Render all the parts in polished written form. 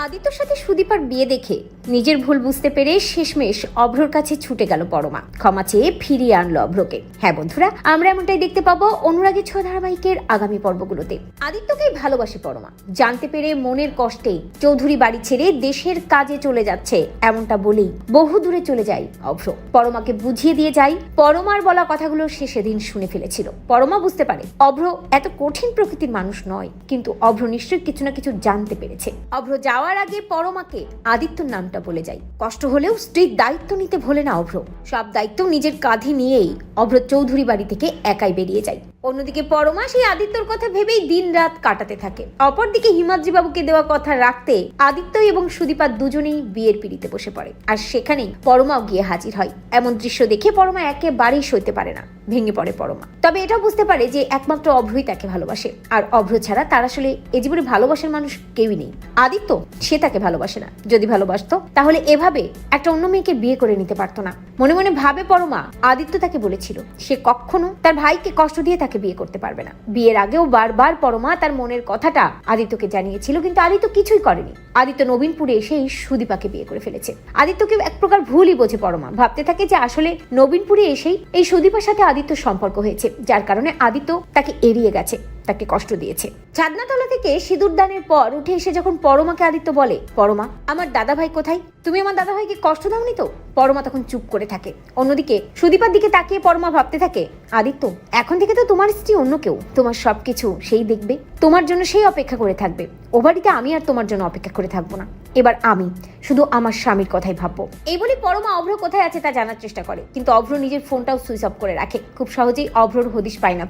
আদিত্যর সাথে সুদীপার বিয়ে দেখে নিজের ভুল বুঝতে পেরে শেষমেশ অভ্রর কাছে ছুটে গেল পরমা। ক্ষমা চেয়ে ফিরিয়ে আনলো অভ্রকে। হ্যাঁ বন্ধুরা, আমরা এমনটাই দেখতে পাবো অনুরাগী ছোঁয়া ধারাবাহিকের আগামী পর্বগুলোতে। আদিত্যকেই ভালোবাসে পরমা, জানতে পেরে মনের কষ্টে চৌধুরী বাড়ি ছেড়ে দেশের কাজে চলে যাচ্ছে এমনটা বলেই বহু দূরে চলে যায় অভ্র। পরমাকে বুঝিয়ে দিয়ে যায় পরমার বলা কথাগুলো সে সেদিন শুনে ফেলেছিল। পরমা বুঝতে পারে অভ্র এত কঠিন প্রকৃতির মানুষ নয়, কিন্তু অভ্র নিশ্চয়ই কিছু না কিছু জানতে পেরেছে। অভ্র যাওয়ার আগে পরমাকে আদিত্যর নামটা বলে যায়। কষ্ট হলেও স্ত্রীর দায়িত্ব নিতে ভোলে না অভ্র। সব দায়িত্ব নিজের কাঁধে নিয়েই অভ্র চৌধুরী বাড়ি থেকে একাই বেরিয়ে যায়। অন্যদিকে পরমা সেই আদিত্যর কথা ভেবেই দিন রাত কাটাতে থাকে। অপরদিকে হিমাদ্রি বাবুকে দেওয়া কথা রাখতে আদিত্য এবং সুদীপা দুজনেই বিয়ের পিড়িতে বসে পড়ে, আর সেখানেই পরমাও গিয়ে হাজির হয়। এমন দৃশ্য দেখে পরমা একেবারেই সইতে পারে না, ভেঙে পড়ে পরমা। তবে এটা বুঝতে পারে যে একমাত্র অভ্রই তাকে ভালোবাসে, আর অভ্র ছাড়া তার আসলে এ জীবনে ভালোবাসার মানুষ কেউই নেই। আদিত্য সে তাকে ভালোবাসে না, যদি ভালোবাসতো তাহলে এভাবে একটা অন্য মেয়েকে বিয়ে করে নিতে পারতো না। মনে মনে ভাবে পরমা আদিত্য তাকে বলেছিল সে কখনো তার ভাইকে কষ্ট দিয়ে তাকে বিয়ে করতে পারবে না। বিয়ের আগেও বারবার পরমা তার মনের কথাটা আদিত্যকে জানিয়েছিল, কিন্তু আদিত্য কিছুই করেনি। আদিত্য নবীনপুরে এসেই সুদীপাকে বিয়ে করে ফেলেছে। আদিত্যকে এক প্রকার ভুলই বোঝে পরমা, ভাবতে থাকে যে আসলে নবীনপুরে এসেই এই সুদীপার সাথে আদিত্য সম্পর্ক হয়েছে, যার কারণে আদিত্য তাকে এড়িয়ে গেছে, তাকে কষ্ট দিয়েছে। ছাদনাতলা থেকে সিঁদুর দানের পর উঠে এসে যখন পরমাকে আদিত্য বলে, পরমা আমার দাদা ভাই কোথায়, তুমি আমার দাদা ভাইকে কষ্ট দাওনি তো? পরমা তখন চুপ করে থাকে। অন্যদিকে সুদীপার দিকে তাকিয়ে পরমা ভাবতে থাকে, আদিত্য এখন থেকে তো তোমার স্ত্রী অন্য কেউ, তোমার সবকিছু সেই দেখবে, তোমার জন্য সেই অপেক্ষা করে থাকবে। ও বাড়িতে আমি আর তোমার জন্য অপেক্ষা করে থাকবো না, এবার আমি শুধু আমার স্বামীর কথাই ভাববো। এই বলে পরমা অভ্র কোথায় আছে তা জানার চেষ্টা করে, কিন্তু অভ্র নিজের ফোনটাও সুইচ অফ করে রাখে। খুব সহজেই অভ্রর হদিশ পায় না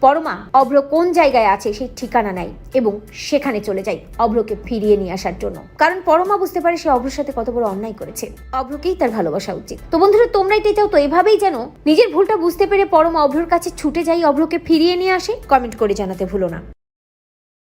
পরমা অভ্র কোন জায়গায় আছে সেই ঠিকানা নেয় এবং সেখানে চলে যায় অভ্রকে ফিরিয়ে নিয়ে আসার জন্য। কারণ পরমা বুঝতে পারে সে অভ্রের সাথে কত বড় অন্যায় করেছে, অভ্রকেই তার ভালোবাসা উচিত। তো বন্ধুরা, তোমরা এটাই চাও তো এভাবেই যেন নিজের ভুলটা বুঝতে পেরে পরমা অভ্রর কাছে ছুটে যায়, অভ্রকে ফিরিয়ে নিয়ে আসে? কমেন্ট করে জানাতে ভুলো না।